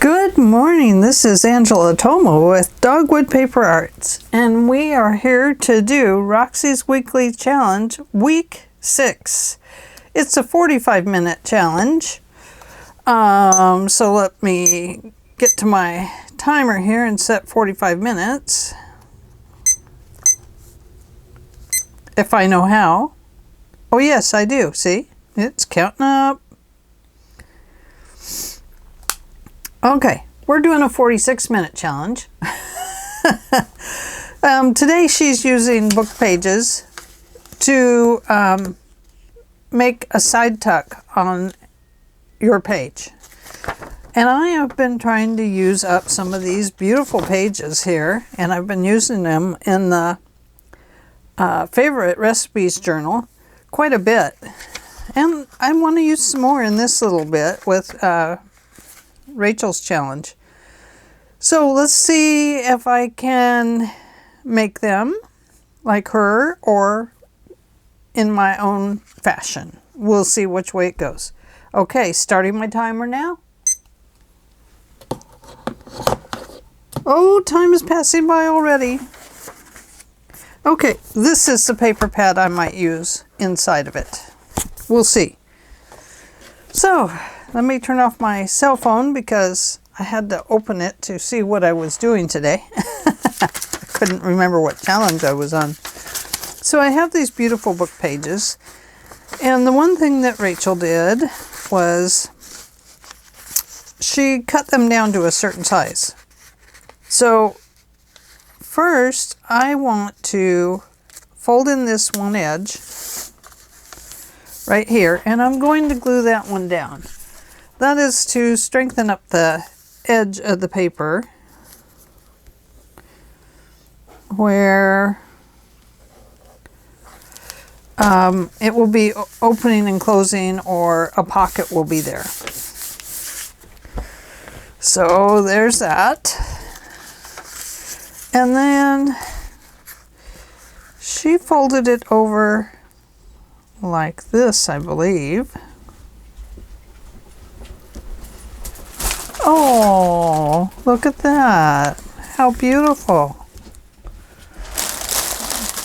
Good morning, this is Angela Thoma with Dogwood Paper Arts, and we are here to do Roxy's Weekly Challenge, Week 6. It's a 45-minute challenge, so let me get to my timer here and set 45 minutes, if I know how. Oh yes, I do, see? It's counting up. Okay, we're doing a 46-minute challenge. Today she's using book pages to make a side tuck on your page. And I have been trying to use up some of these beautiful pages here, and I've been using them in the favorite recipes journal quite a bit. And I want to use some more in this little bit with Rachel's challenge. So let's see if I can make them like her or in my own fashion. We'll see which way it goes. Okay, starting my timer now. Oh, time is passing by already. Okay, this is the paper pad I might use inside of it. We'll see. So, let me turn off my cell phone because I had to open it to see what I was doing today. I couldn't remember what challenge I was on. So I have these beautiful book pages. And the one thing that Rachel did was she cut them down to a certain size. So first I want to fold in this one edge right here, and I'm going to glue that one down. That is to strengthen up the edge of the paper where it will be opening and closing, or a pocket will be there. So there's that. And then she folded it over like this, I believe. Oh, look at that. How beautiful.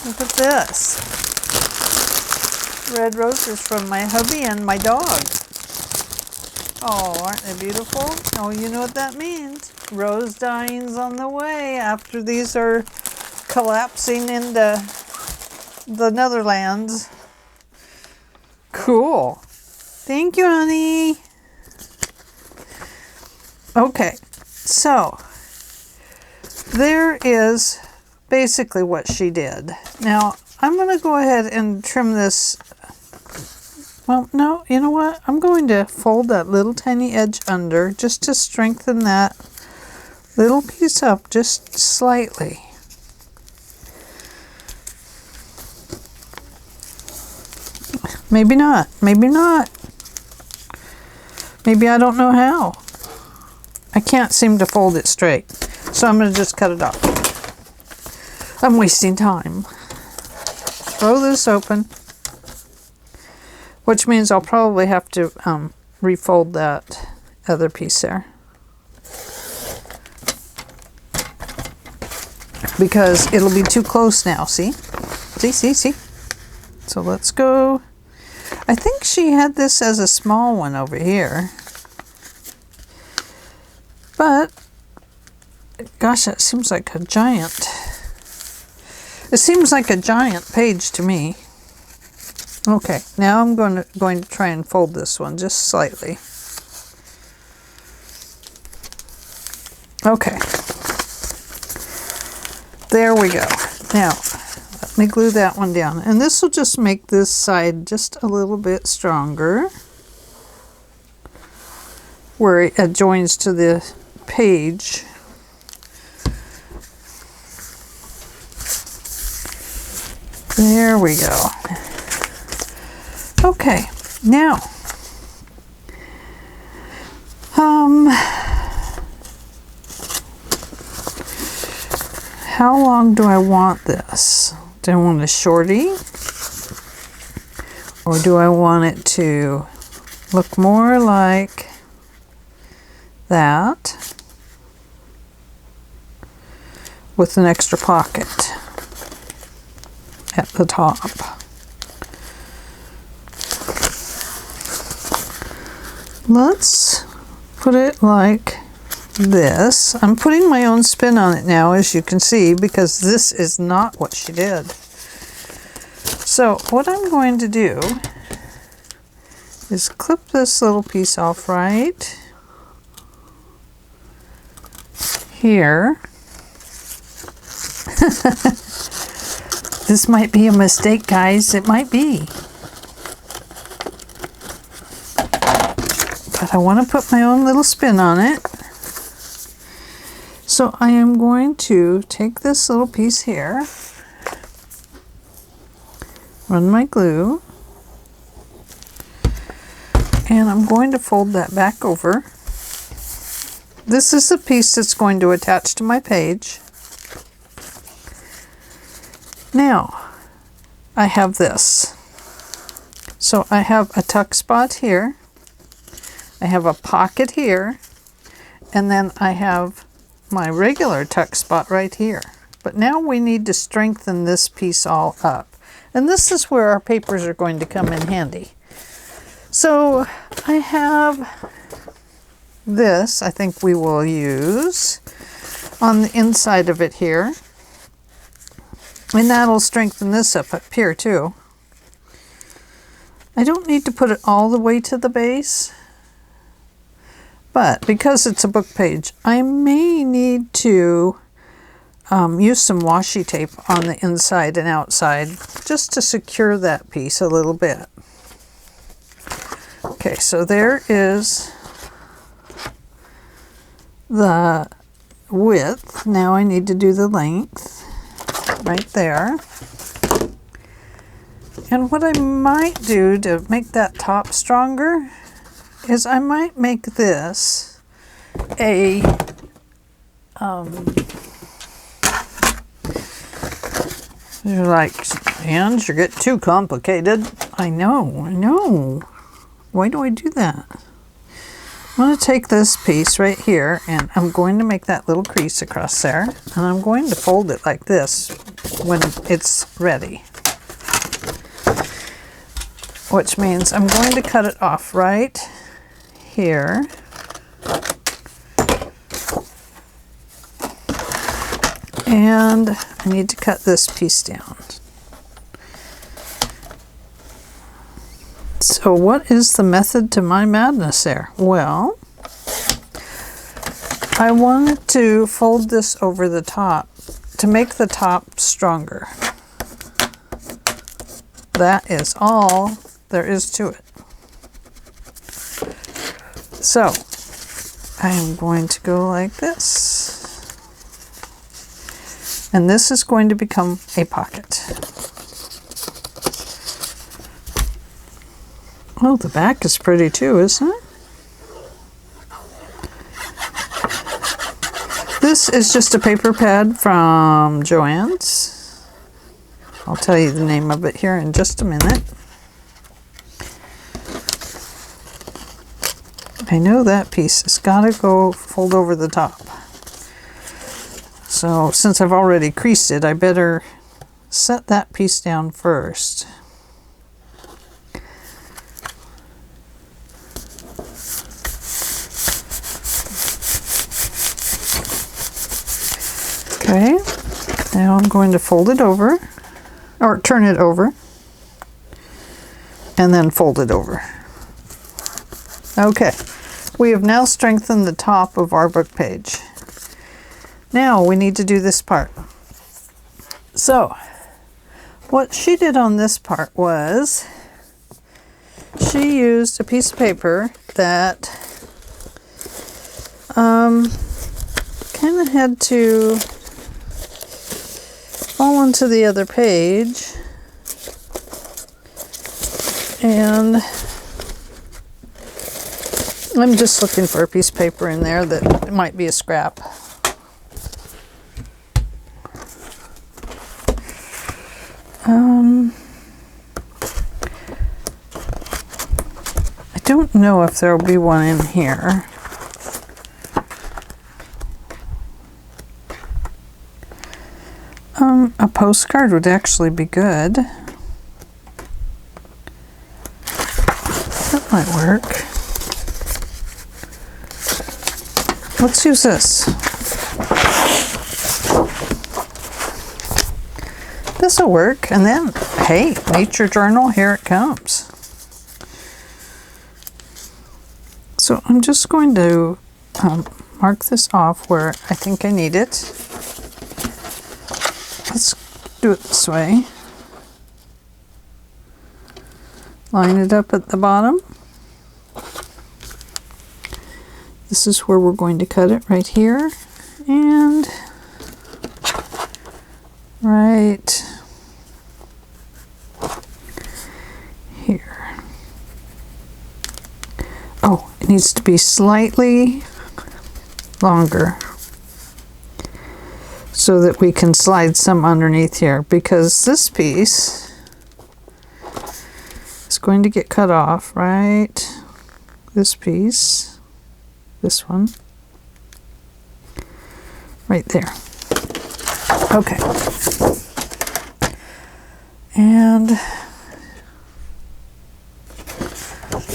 Look at this. Red roses from my hubby and my dog. Oh, aren't they beautiful? Oh, you know what that means. Rose dying's on the way after these are collapsing into the Netherlands. Cool. Thank you, honey. Okay, so there is basically what she did. Now, I'm going to go ahead and trim this. Well, no, you know what? I'm going to fold that little tiny edge under just to strengthen that little piece up just slightly. Maybe not. Maybe not. Maybe I don't know how. I can't seem to fold it straight, so I'm going to just cut it off. I'm wasting time. Throw this open, which means I'll probably have to refold that other piece there, because it'll be too close now. See? See? So let's go. I think she had this as a small one over here. But, gosh, that seems like a giant. It seems like a giant page to me. Okay, now I'm going to try and fold this one just slightly. Okay. There we go. Now, let me glue that one down. And this will just make this side just a little bit stronger, where it adjoins to the page. There we go. Okay, now how long do I want this? Do I want a shorty, or do I want it to look more like that? with an extra pocket at the top. Let's put it like this. I'm putting my own spin on it now, as you can see, because this is not what she did. So what I'm going to do is clip this little piece off right here. This might be a mistake, guys. It might be. But I want to put my own little spin on it. So I am going to take this little piece here, run my glue, and I'm going to fold that back over. This is the piece that's going to attach to my page. Now, I have this. So I have a tuck spot here, I have a pocket here, and then I have my regular tuck spot right here. But now we need to strengthen this piece all up. And this is where our papers are going to come in handy. So I have this, I think we will use on the inside of it here. And that'll strengthen this up here too. I don't need to put it all the way to the base, but because it's a book page, I may need to use some washi tape on the inside and outside just to secure that piece a little bit. Okay, so there is the width. Now I need to do the length right there. And what I might do to make that top stronger is I might make this a you're like, Ange, you're getting too complicated. I know. Why do I do that? I'm going to take this piece right here and I'm going to make that little crease across there, and I'm going to fold it like this when it's ready. Which means I'm going to cut it off right here. And I need to cut this piece down. So what is the method to my madness there? Well, I wanted to fold this over the top to make the top stronger. That is all there is to it. So I am going to go like this. And this is going to become a pocket. Oh, the back is pretty too, isn't it? This is just a paper pad from Joann's. I'll tell you the name of it here in just a minute. I know that piece has got to go fold over the top. So since I've already creased it, I better set that piece down first. Okay, now I'm going to fold it over, or turn it over, and then fold it over. Okay, we have now strengthened the top of our book page. Now we need to do this part. So what she did on this part was she used a piece of paper that kind of had to fall onto the other page, and I'm just looking for a piece of paper in there that might be a scrap. I don't know if there'll be one in here. A postcard would actually be good. That might work. Let's use this. This'll work. And then, hey, nature journal, here it comes. So I'm just going to mark this off where I think I need it. Let's do it this way. Line it up at the bottom. This is where we're going to cut it, right here. And right here. Oh, it needs to be slightly longer so that we can slide some underneath here, because this piece is going to get cut off, right? This piece, this one, right there. Okay. And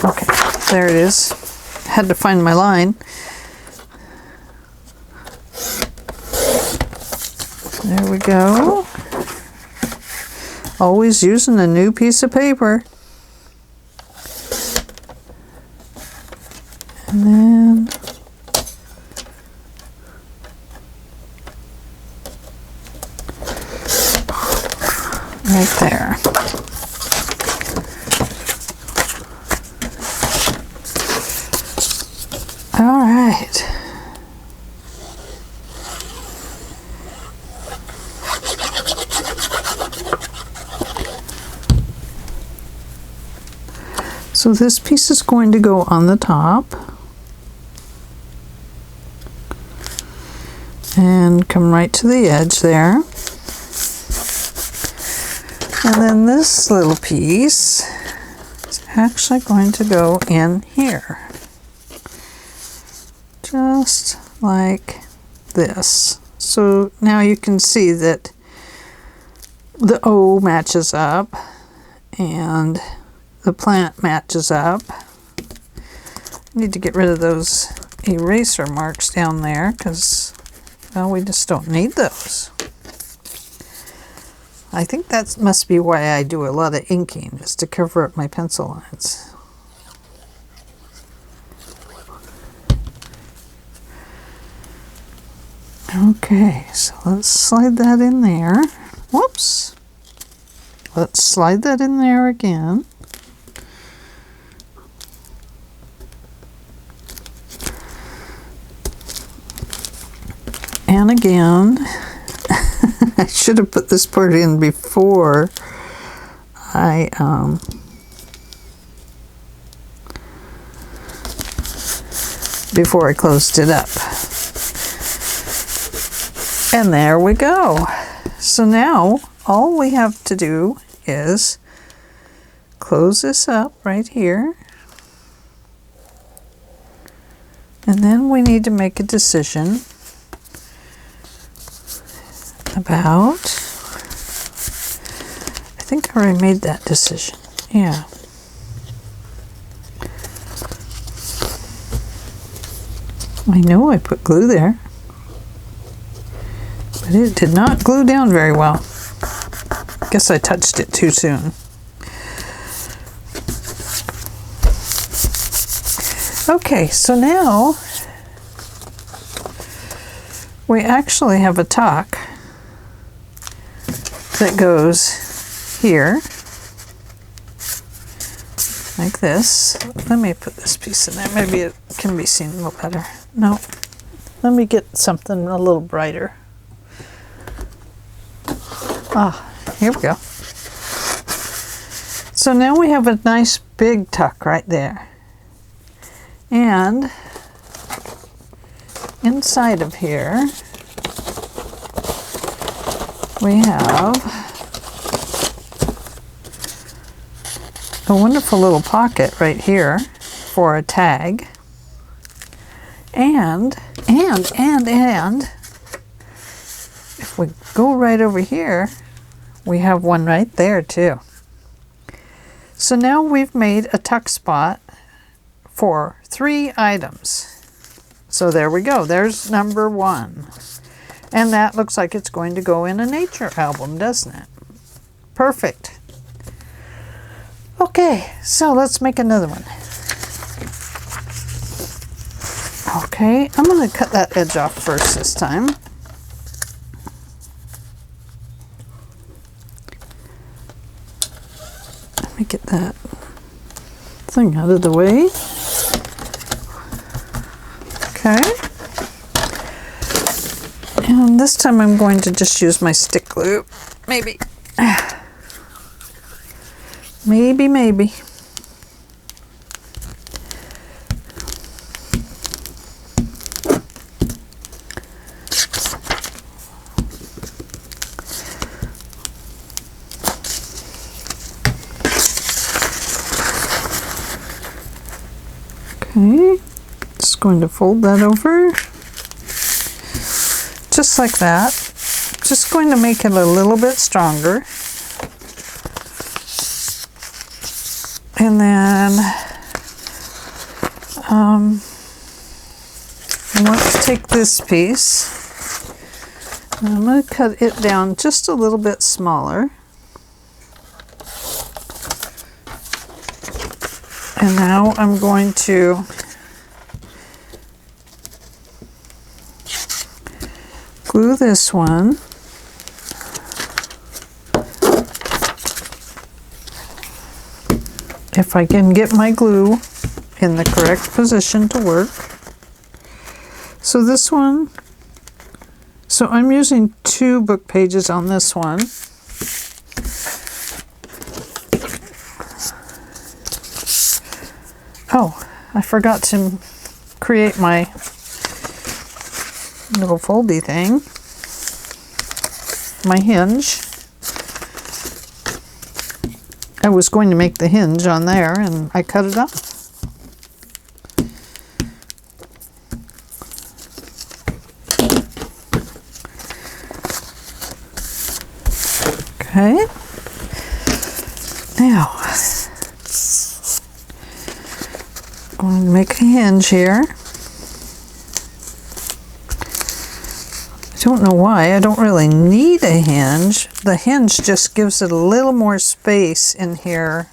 okay, there it is. Had to find my line. There we go. Always using a new piece of paper. And then right there. All right. So this piece is going to go on the top and come right to the edge there. And then this little piece is actually going to go in here. Just like this. So now you can see that the O matches up and the plant matches up. Need to get rid of those eraser marks down there because, well, we just don't need those. I think that must be why I do a lot of inking, just to cover up my pencil lines. Okay, so let's slide that in there. Whoops. Let's slide that in there again. And again. I should have put this part in before I closed it up. And there we go. So now all we have to do is close this up right here. And then we need to make a decision about, I think I already made that decision. Yeah. I know I put glue there, but it did not glue down very well. Guess I touched it too soon. Okay, so now we actually have a tuck that goes here, like this. Let me put this piece in there. Maybe it can be seen a little better. No, let me get something a little brighter. Ah, here we go. So now we have a nice big tuck right there. And inside of here, we have a wonderful little pocket right here for a tag. And if we go right over here, we have one right there too. So now we've made a tuck spot for 3 items. So there we go. There's number 1. And that looks like it's going to go in a nature album, doesn't it? Perfect. Okay, so let's make another one. Okay, I'm going to cut that edge off first this time. Let me get that thing out of the way. Okay. And this time I'm going to just use my stick glue. Maybe. Maybe. Okay, just going to fold that over, just like that. Just going to make it a little bit stronger. And then I want to take this piece, and I'm going to cut it down just a little bit smaller. And now I'm going to glue this one. If I can get my glue in the correct position to work. So this one, so I'm using 2 book pages on this one. Oh, I forgot to create my little foldy thing, my hinge. I was going to make the hinge on there and I cut it off. Okay. Now, I'm going to make a hinge here. I don't know why. I don't really need a hinge. The hinge just gives it a little more space in here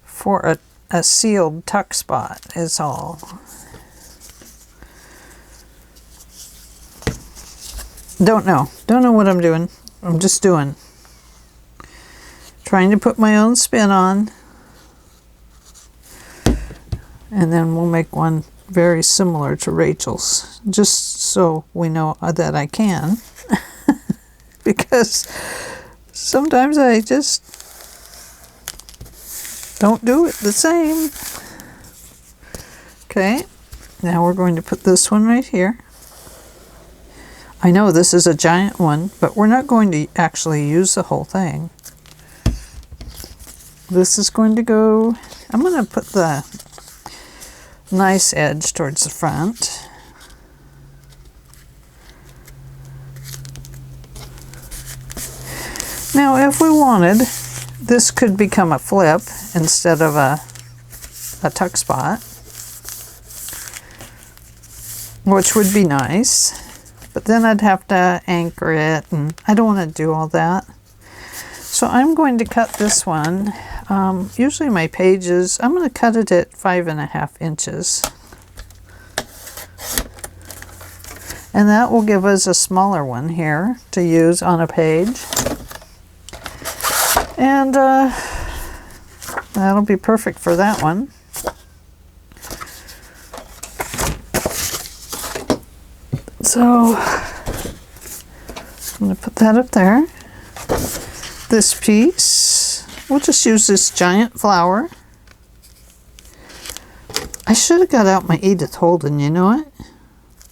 for a sealed tuck spot is all. Don't know what I'm doing. I'm just doing. Trying to put my own spin on. And then we'll make one very similar to Rachel's, just so we know that I can. Because sometimes I just don't do it the same. Okay, now we're going to put this one right here. I know this is a giant one, but we're not going to actually use the whole thing. This is going to go, I'm going to put the nice edge towards the front. Now if we wanted, this could become a flip instead of a tuck spot, which would be nice, but then I'd have to anchor it and I don't want to do all that. So I'm going to cut this one. Usually my pages, I'm going to cut it at 5.5 inches. And that will give us a smaller one here to use on a page. And that'll be perfect for that one. So I'm going to put that up there. This piece, we'll just use this giant flower. I should have got out my Edith Holden, you know it?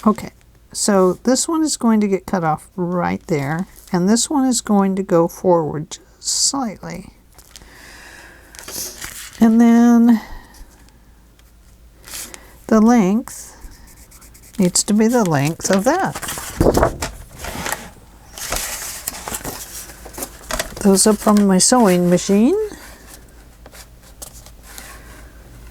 Okay, so this one is going to get cut off right there, and this one is going to go forward just slightly. And then the length needs to be the length of that. those up on my sewing machine.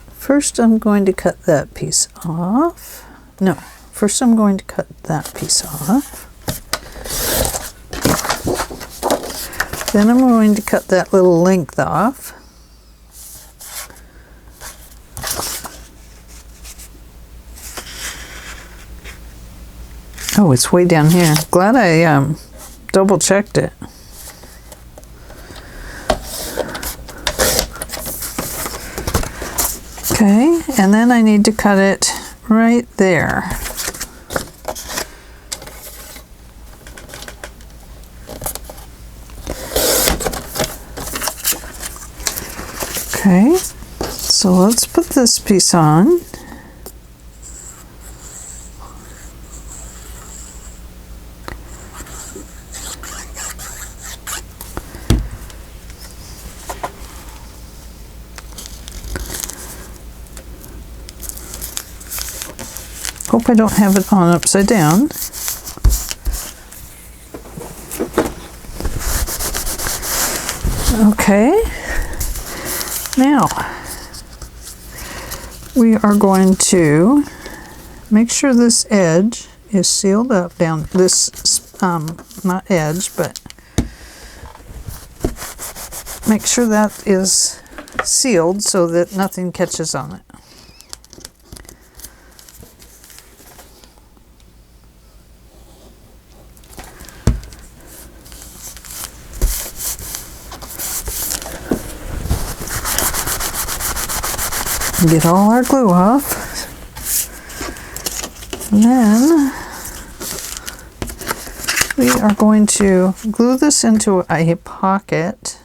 First I'm going to cut that piece off. No, first I'm going to cut that piece off. Then I'm going to cut that little length off. Oh, it's way down here. Glad I double checked it. Okay, and then I need to cut it right there. Okay, so let's put this piece on. Hope I don't have it on upside down. Okay, now we are going to make sure this edge is sealed up down this, not edge, but make sure that is sealed so that nothing catches on it. Get all our glue off, and then we are going to glue this into a pocket.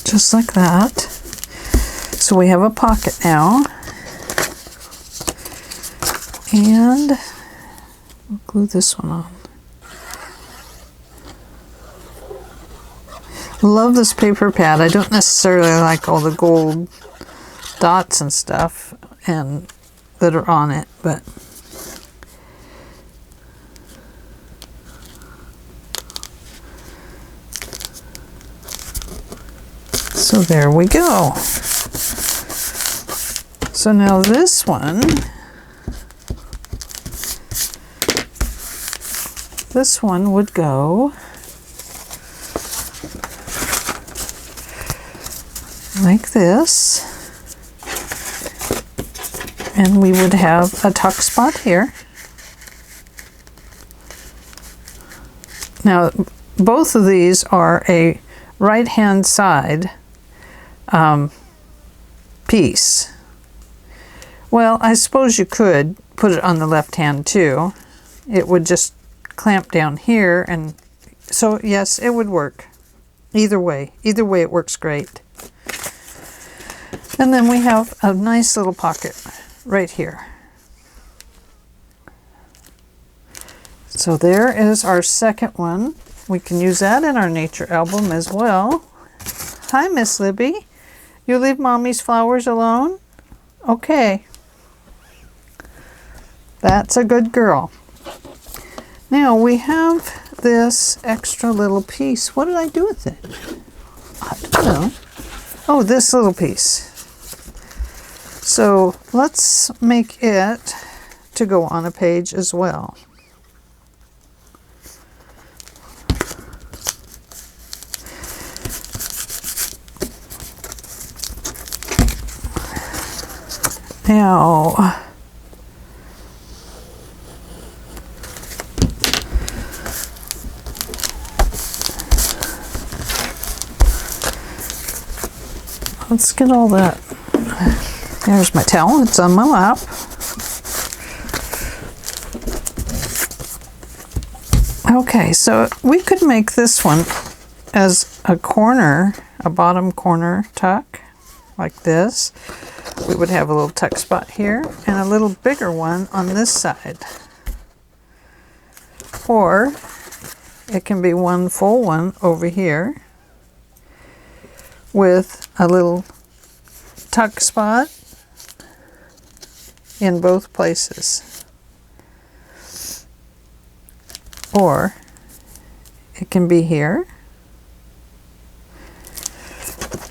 Just like that. So we have a pocket now, and we'll glue this one on. Love this paper pad. I don't necessarily like all the gold dots and stuff and that are on it, but so there we go. So now this one, would go like this, and we would have a tuck spot here. Now both of these are a right hand side piece. Well, I suppose you could put it on the left hand too. It would just clamp down here, and so yes, it would work either way. Either way it works great. And then we have a nice little pocket right here. So there is our second one. We can use that in our nature album as well. Hi, Miss Libby. You leave Mommy's flowers alone? Okay. That's a good girl. Now we have this extra little piece. What did I do with it? I don't know. Oh, this little piece. So let's make it to go on a page as well. Now, let's get all that. There's my towel, it's on my lap. Okay, so we could make this one as a corner, a bottom corner tuck, like this. We would have a little tuck spot here and a little bigger one on this side. Or it can be one full one over here with a little tuck spot in both places. or it can be here,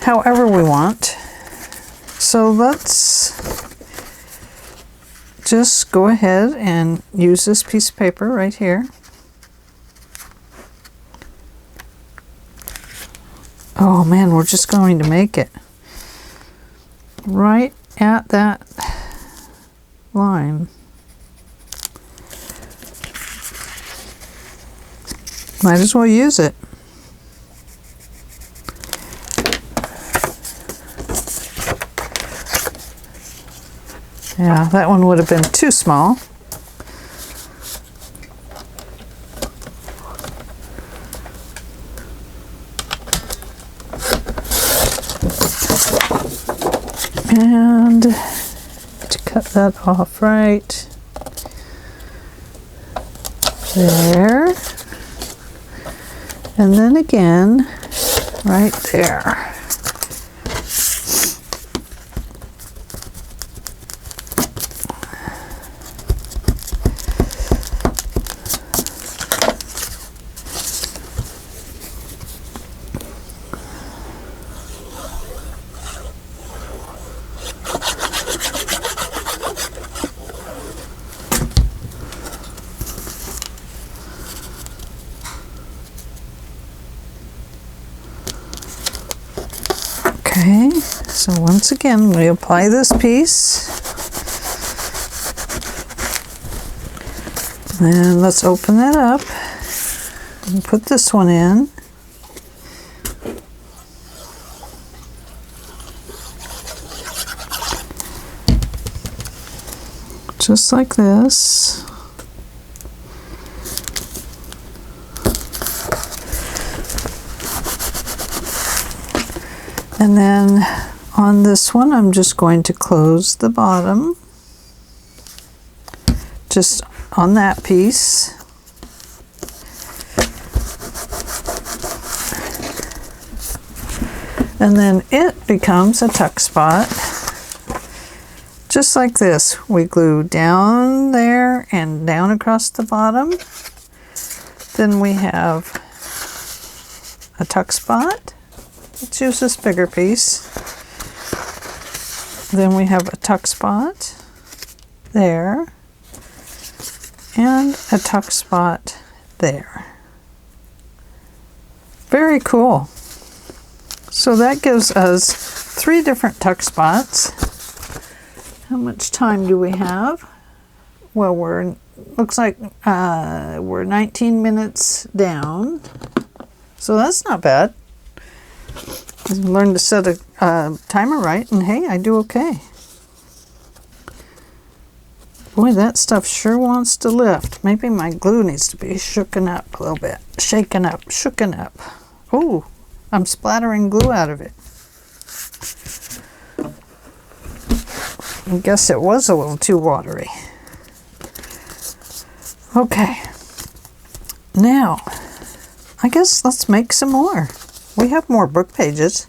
however we want. So let's just go ahead and use this piece of paper right here. Oh man, we're just going to make it right at that line. Might as well use it. Yeah, that one would have been too small. And to cut that off right there. And then again, right there. Okay, so once again, we apply this piece. And let's open that up and put this one in. Just like this. And then on this one, I'm just going to close the bottom, just on that piece. And then it becomes a tuck spot, just like this. We glue down there and down across the bottom. Then we have a tuck spot. Let's use this bigger piece. Then we have a tuck spot there and a tuck spot there. Very cool. So that gives us 3 different tuck spots. How much time do we have? Well, looks like we're 19 minutes down. So that's not bad. Learn to set a timer right, and hey, I do okay. Boy, that stuff sure wants to lift. Maybe my glue needs to be shooken up a little bit. Shaken up, shooken up. Ooh, I'm splattering glue out of it. I guess it was a little too watery. Okay. Now, I guess let's make some more. We have more book pages.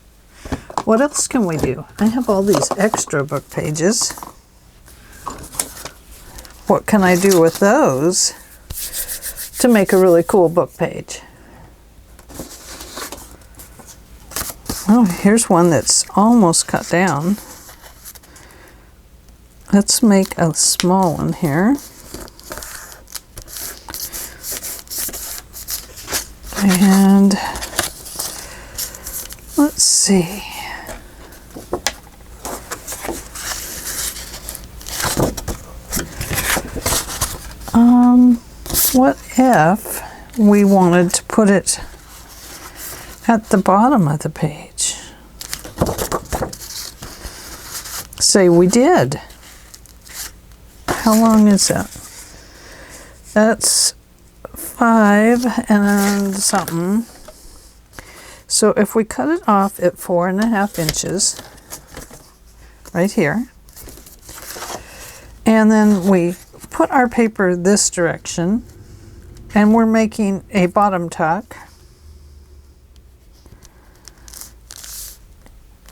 What else can we do? I have all these extra book pages. What can I do with those to make a really cool book page? Oh, here's one that's almost cut down. Let's make a small one here. And let's see. What if we wanted to put it at the bottom of the page? Say we did. How long is that? That's 5 and something. So if we cut it off at 4.5 inches, right here, and then we put our paper this direction, and we're making a bottom tuck.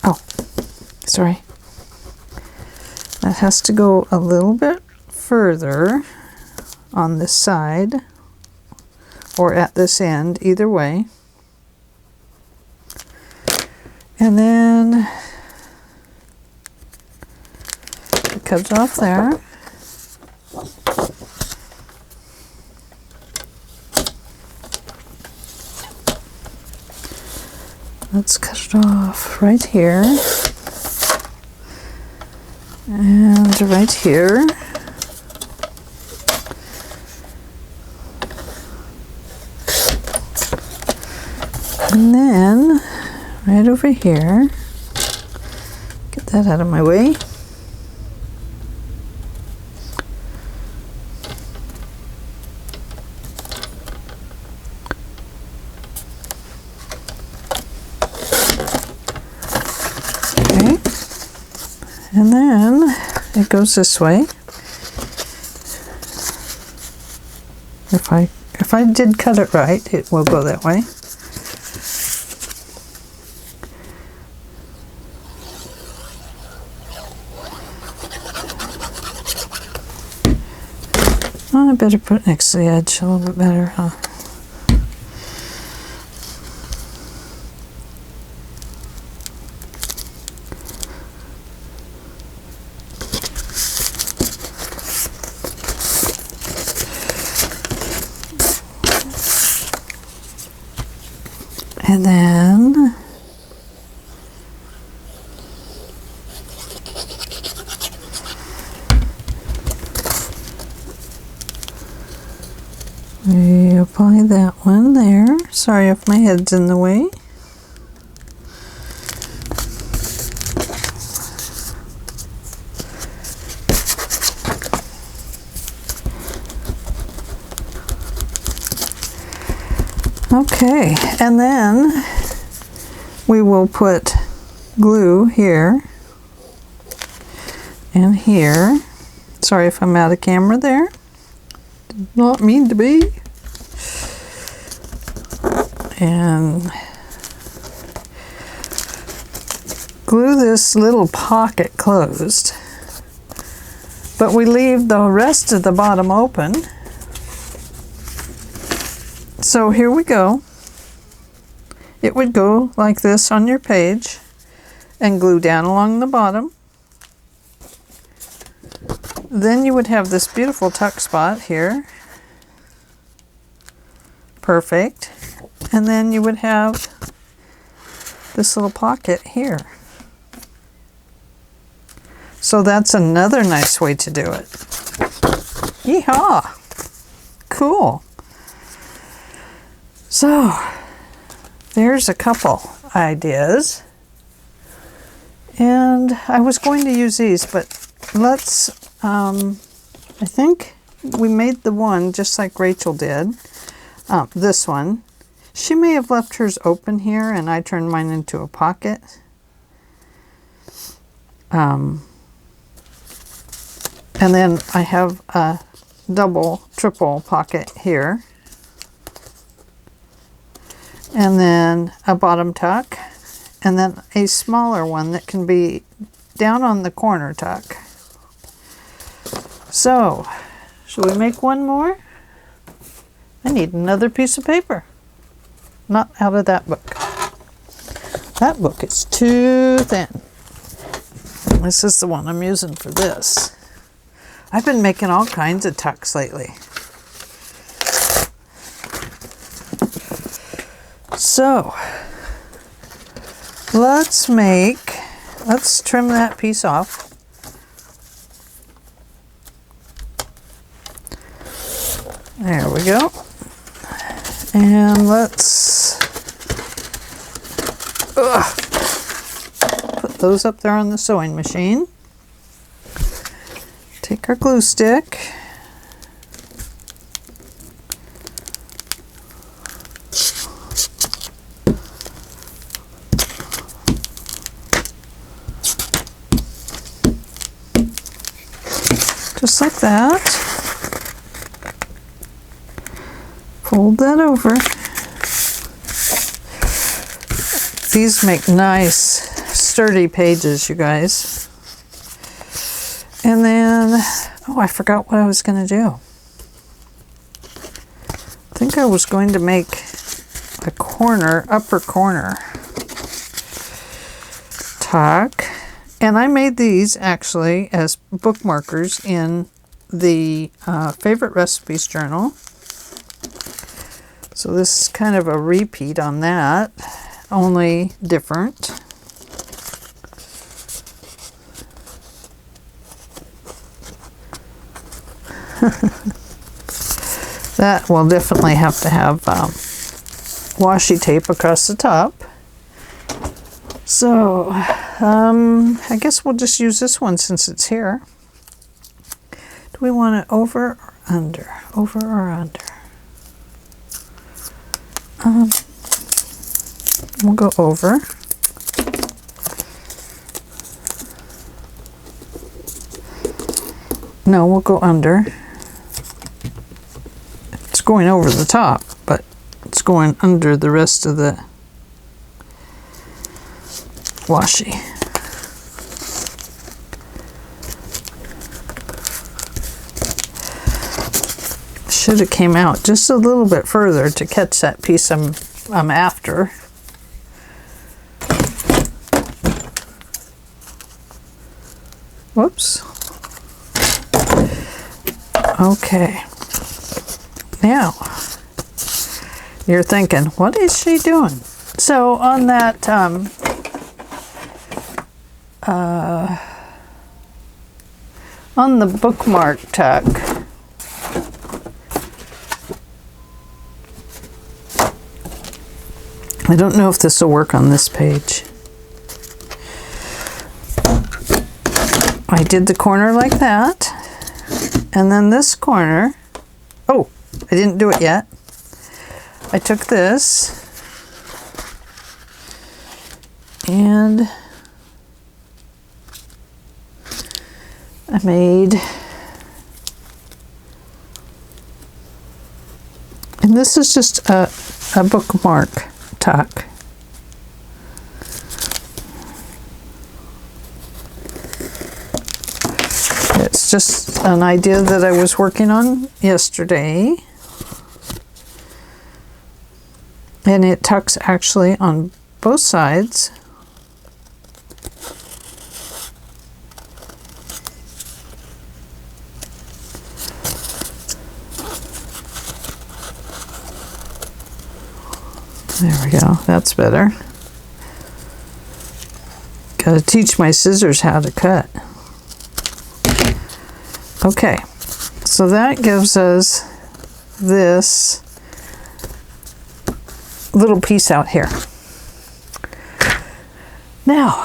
Oh, sorry. That has to go a little bit further on this side. or at this end, either way. And then it comes off there. Let's cut it off right here. And right here. And then right over here, get that out of my way. Okay, and then it goes this way. If I did cut it right, it will go that way. Oh, I better put it next to the edge a little bit better, huh? And then we apply that one there. Sorry if my head's in the way. Okay, and then we will put glue here and here. Sorry if I'm out of camera there. Did not mean to be. And glue this little pocket closed, but we leave the rest of the bottom open. So here we go. It would go like this on your page and glue down along the bottom. Then you would have this beautiful tuck spot here. Perfect. And then you would have this little pocket here. So that's another nice way to do it. Yeehaw! Cool. So there's a couple ideas. And I was going to use these, but let's, I think we made the one just like Rachel did. This one. She may have left hers open here and I turned mine into a pocket. And then I have a double, triple pocket here. And then a bottom tuck. And then a smaller one that can be down on the corner tuck. So, should we make one more? I need another piece of paper. Not out of that book. That book is too thin. This is the one I'm using for this. I've been making all kinds of tucks lately. So, let's trim that piece off. There we go. And let's put those up there on the sewing machine. Take our glue stick. Just like that. Fold that over. These make nice, sturdy pages, you guys. And then, oh, I forgot what I was going to do. I think think I was going to make a corner, upper corner tuck. And I made these actually as bookmarkers in the favorite recipes journal. So this is kind of a repeat on that, only different. That will definitely have to have washi tape across the top. So I guess we'll just use this one since it's here. Do we want it over or under? Over or under? We'll go over. No, we'll go under. It's going over the top, but it's going under the rest of the washi. Should have came out just a little bit further to catch that piece I'm after. Whoops. Okay. Now, you're thinking, what is she doing? So on that on the bookmark tuck, I don't know if this will work on this page. I did the corner like that, and then this corner, oh, I didn't do it yet. I took this and I made, and this is just a bookmark tuck. It's just an idea that I was working on yesterday. And it tucks actually on both sides. There we go, that's better. Gotta teach my scissors how to cut. Okay, so that gives us this little piece out here. Now,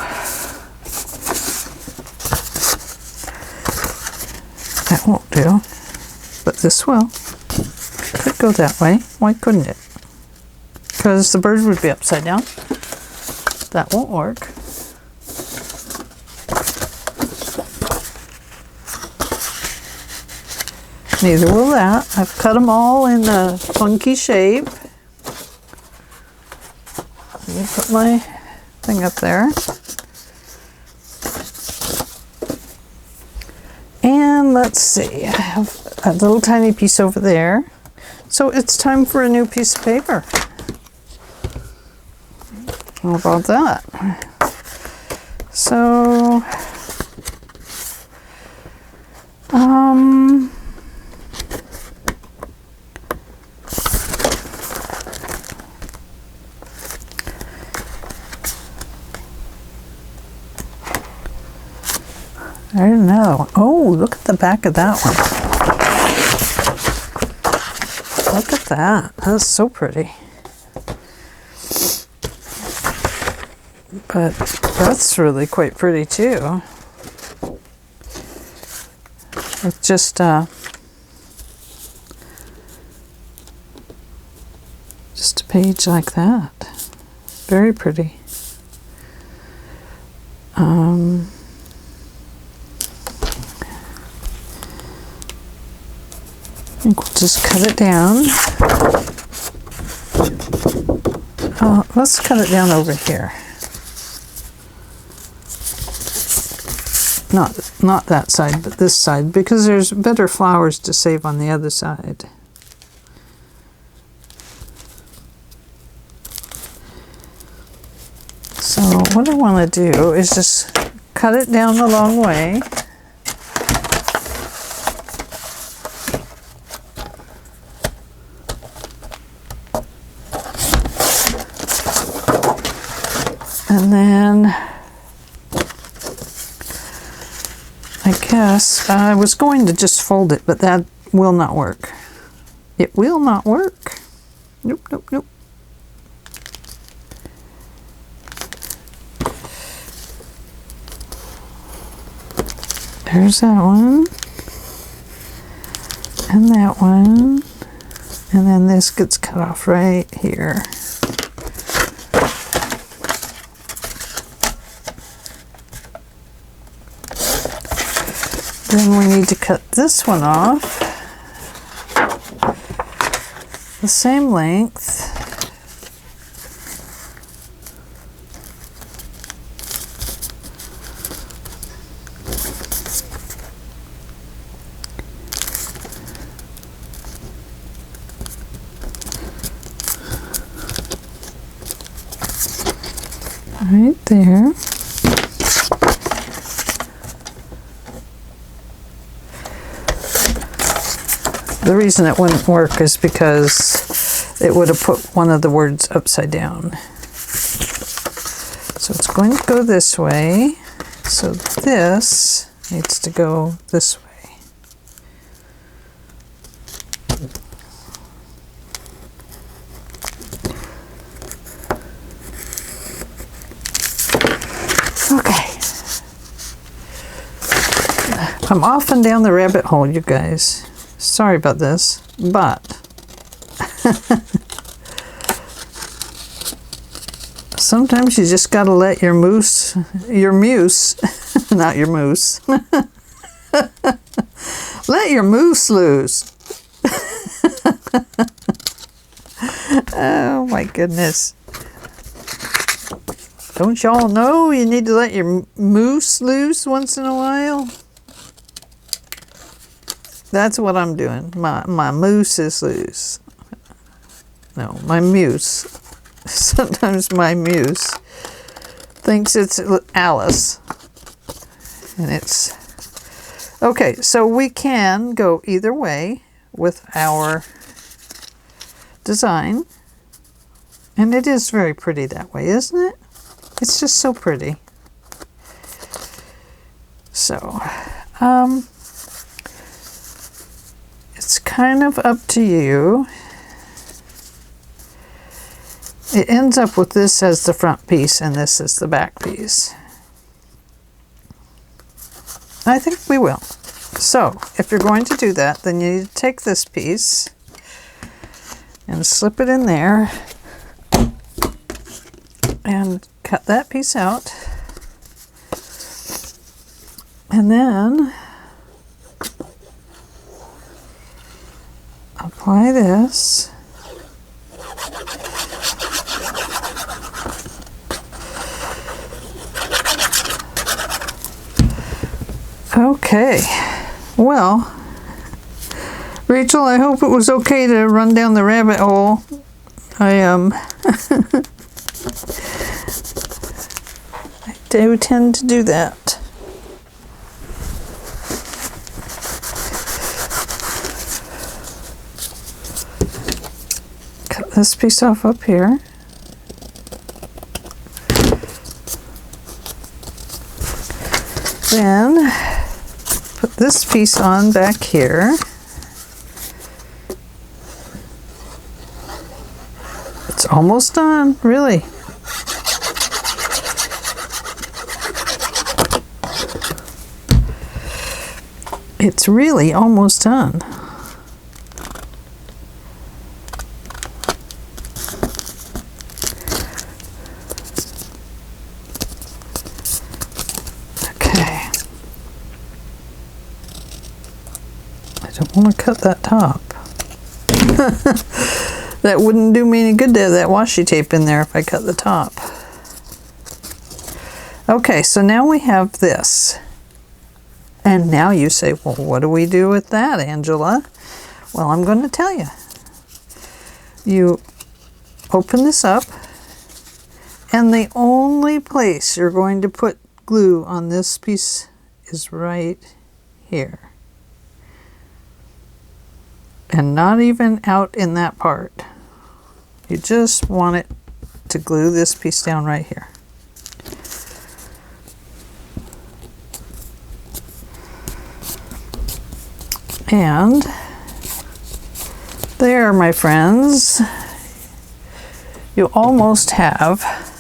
that won't do, but this will. Could go that way. Why couldn't it? Because the bird would be upside down. That won't work. Neither will that. I've cut them all in a funky shape. Let me put my thing up there. And let's see, I have a little tiny piece over there. So it's time for a new piece of paper. How about that? So, I don't know. Oh, look at the back of that one. Look at that. That's so pretty. But that's really quite pretty too. With just a page like that. Very pretty. I think we'll just cut it down. Let's cut it down over here. Not that side, but this side, because there's better flowers to save on the other side. want to do is just cut it down the long way. And then I guess I was going to just fold it, but that will not work. It will not work. Nope, nope, nope. There's that one. And that one. And then this gets cut off right here. Then we need to cut this one off the same length. Right there. The reason it wouldn't work is because it would have put one of the words upside down. So it's going to go this way. So this needs to go this way. Okay. I'm off and down the rabbit hole, you guys. Sorry about this, but sometimes you just gotta let your muse, not your moose, let your moose loose. Oh my goodness. Don't y'all know you need to let your moose loose once in a while? That's what I'm doing. My moose is loose. No, my muse. Sometimes my muse thinks it's Alice. And it's... Okay, so we can go either way with our design. And it is very pretty that way, isn't it? It's just so pretty. So, it's kind of up to you. It ends up with this as the front piece and this as the back piece. I think we will. So, if you're going to do that, then you need to take this piece and slip it in there and cut that piece out. And then apply this. Okay, well, Rachel, I hope it was okay to run down the rabbit hole. I do tend to do that. Cut this piece off up here. Then put this piece on back here. It's almost done, really. It's really almost done. Okay. I don't want to cut that top. That wouldn't do me any good to have that washi tape in there if I cut the top. Okay, so now we have this. And now you say, well, what do we do with that, Angela? Well, I'm going to tell you. You open this up And the only place you're going to put glue on this piece is right here. And not even out in that part. You just want it to glue this piece down right here. And there, my friends, you almost have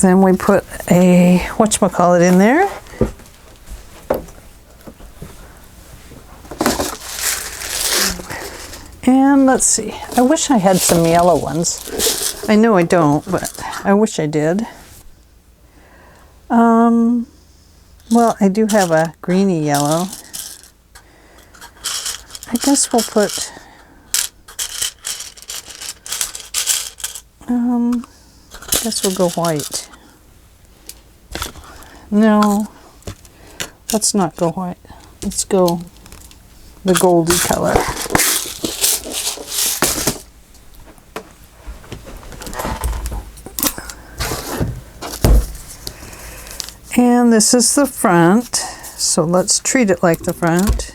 then we put a whatchamacallit in there. And let's see, I wish I had some yellow ones. I know I don't, but I wish I did. Well, I do have a greeny yellow. I guess we'll put, I guess we'll go white. No, let's not go white. Let's go the goldy color. And this is the front, so let's treat it like the front.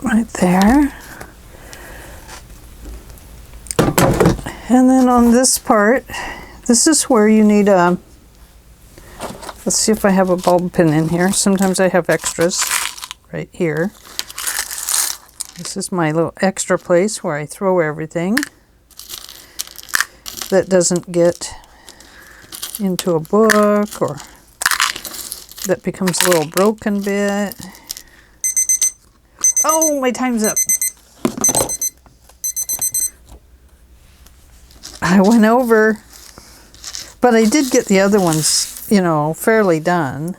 Right there. And then on this part, this is where you need a, let's see if I have a bulb pin in here. Sometimes I have extras right here. This is my little extra place where I throw everything that doesn't get into a book or that becomes a little broken bit. Oh, my time's up. I went over, but I did get the other ones, you know, fairly done.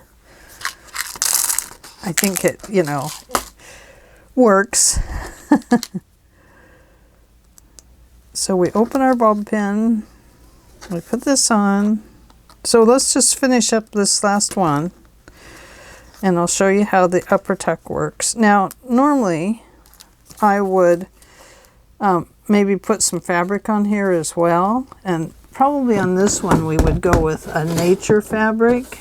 I think it, you know, works. So we open our bulb pin, we put this on. So let's just finish up this last one and I'll show you how the upper tuck works. Now, normally I would maybe put some fabric on here as well, and probably on this one we would go with a nature fabric.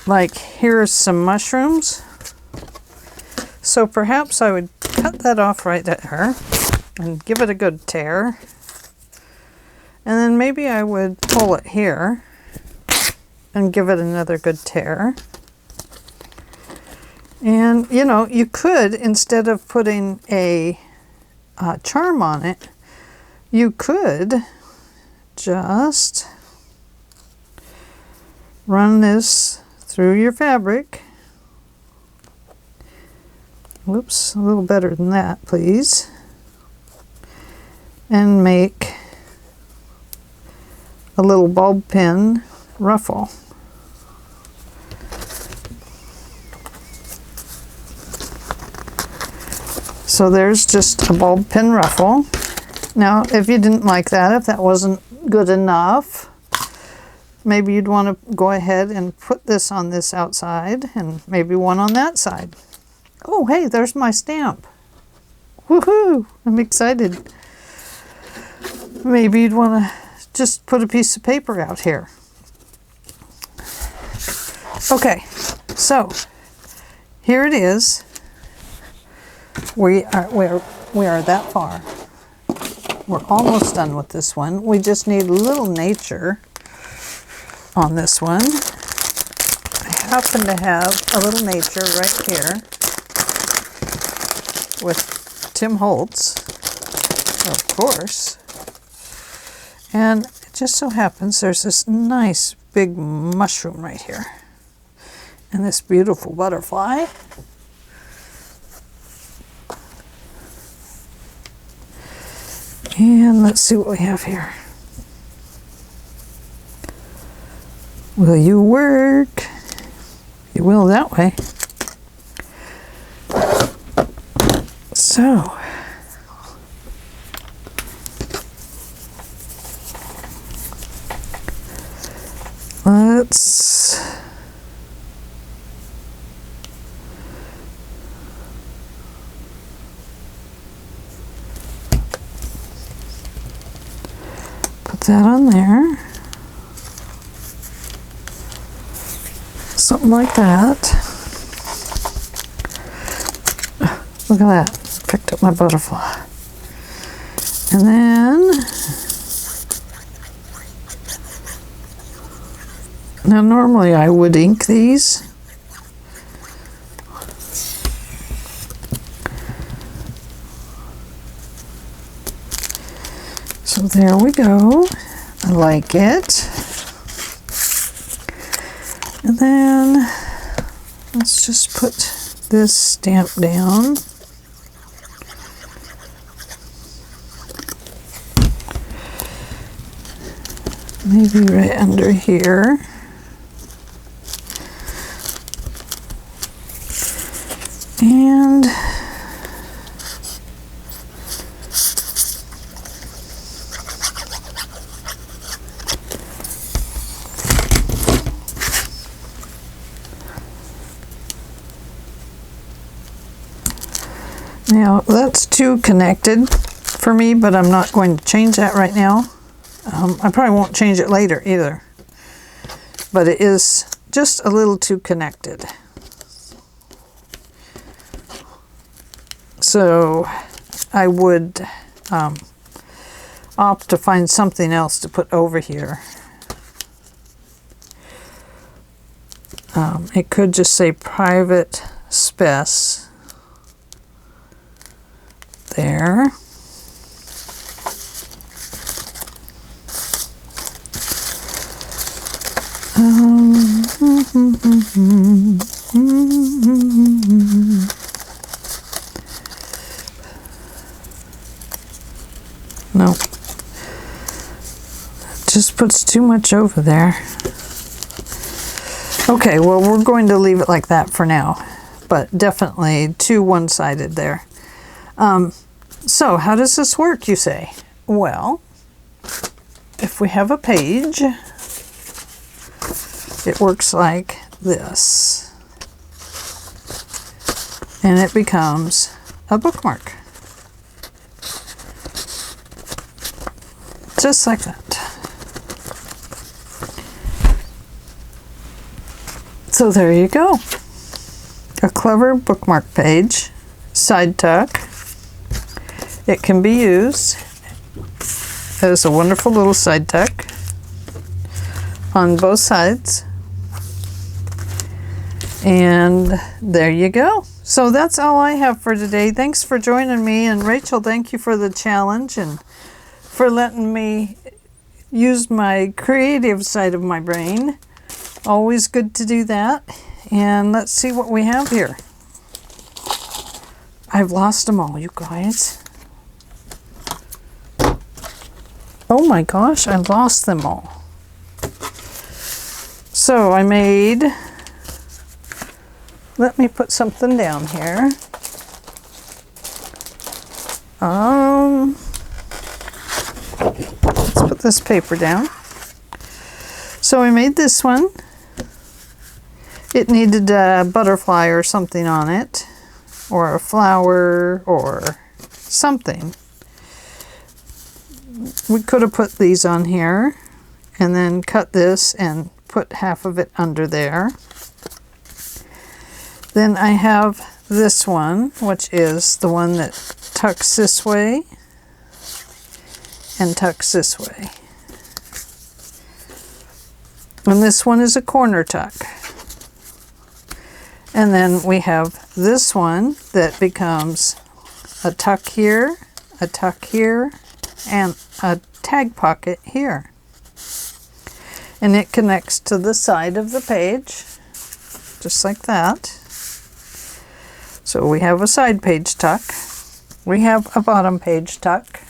Like here's some mushrooms. So perhaps I would cut that off right there and give it a good tear. And then maybe I would pull it here and give it another good tear. And you know, you could, instead of putting a charm on it, you could just run this through your fabric. Whoops, a little better than that, please. And make a little bulb pin ruffle. So there's just a bulb pin ruffle. Now, if you didn't like that, if that wasn't good enough, maybe you'd want to go ahead and put this on this outside and maybe one on that side. Oh, hey, there's my stamp. Woohoo! I'm excited. Maybe you'd want to just put a piece of paper out here. Okay, so here it is. We are that far. We're almost done with this one. We just need a little nature on this one. I happen to have a little nature right here with Tim Holtz, of course. And it just so happens there's this nice big mushroom right here. And this beautiful butterfly. And let's see what we have here. Will you work? You will that way. So, let's put that on there. Something like that. Look at that. Picked up my butterfly. And then, now normally I would ink these. So there we go. I like it. And then let's just put this stamp down. Maybe right under here. And now that's too connected for me, but I'm not going to change that right now. I probably won't change it later either, but it is just a little too connected. So I would opt to find something else to put over here. It could just say private spec there. No, it just puts too much over there. Okay, well, we're going to leave it like that for now, but definitely too one-sided there. So how does this work, you say? Well, if we have a page, it works like this, and it becomes a bookmark, just like that. So there you go, a clever bookmark page, side tuck. It can be used as a wonderful little side tuck on both sides. And there you go. So that's all I have for today. Thanks for joining me. And Rachel, thank you for the challenge and for letting me use my creative side of my brain. Always good to do that. And let's see what we have here. I've lost them all, you guys. Oh my gosh, I lost them all. So I made... Let me put something down here. Let's put this paper down. So I made this one. It needed a butterfly or something on it, or a flower or something. We could have put these on here and then cut this and put half of it under there. Then I have this one, which is the one that tucks this way and tucks this way. And this one is a corner tuck. And then we have this one that becomes a tuck here, and a tag pocket here. And it connects to the side of the page, just like that. So we have a side page tuck. We have a bottom page tuck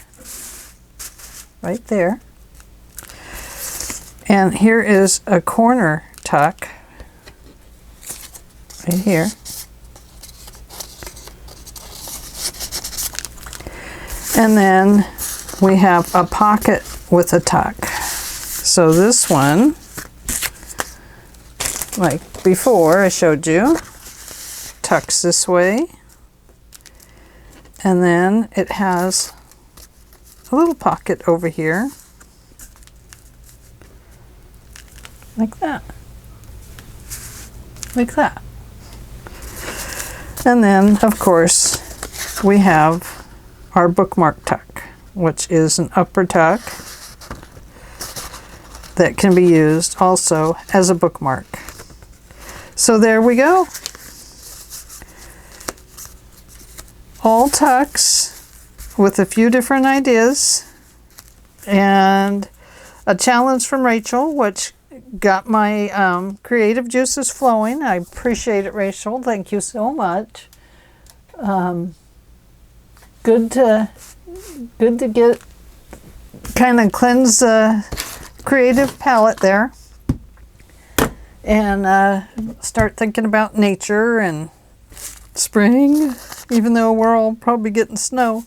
right there. And here is a corner tuck right here. And then we have a pocket with a tuck. So this one like before I showed you. Tucks this way. And then it has a little pocket over here. Like that. Like that. And then, of course, we have our bookmark tuck, which is an upper tuck that can be used also as a bookmark. So there we go. All tucks with a few different ideas and a challenge from Rachel, which got my creative juices flowing. I appreciate it, Rachel. Thank you so much. Good to get kind of cleanse the creative palette there and start thinking about nature and spring, even though we're all probably getting snow,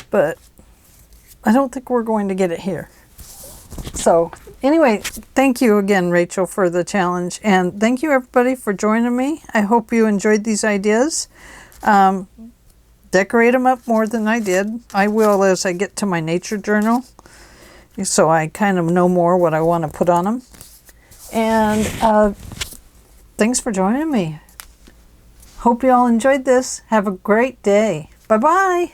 but I don't think we're going to get it here. So anyway, thank you again, Rachel, for the challenge, and thank you everybody for joining me. I hope you enjoyed these ideas. Decorate them up more than I did. I will as I get to my nature journal, so I kind of know more what I want to put on them. And thanks for joining me. Hope you all enjoyed this. Have a great day. Bye-bye.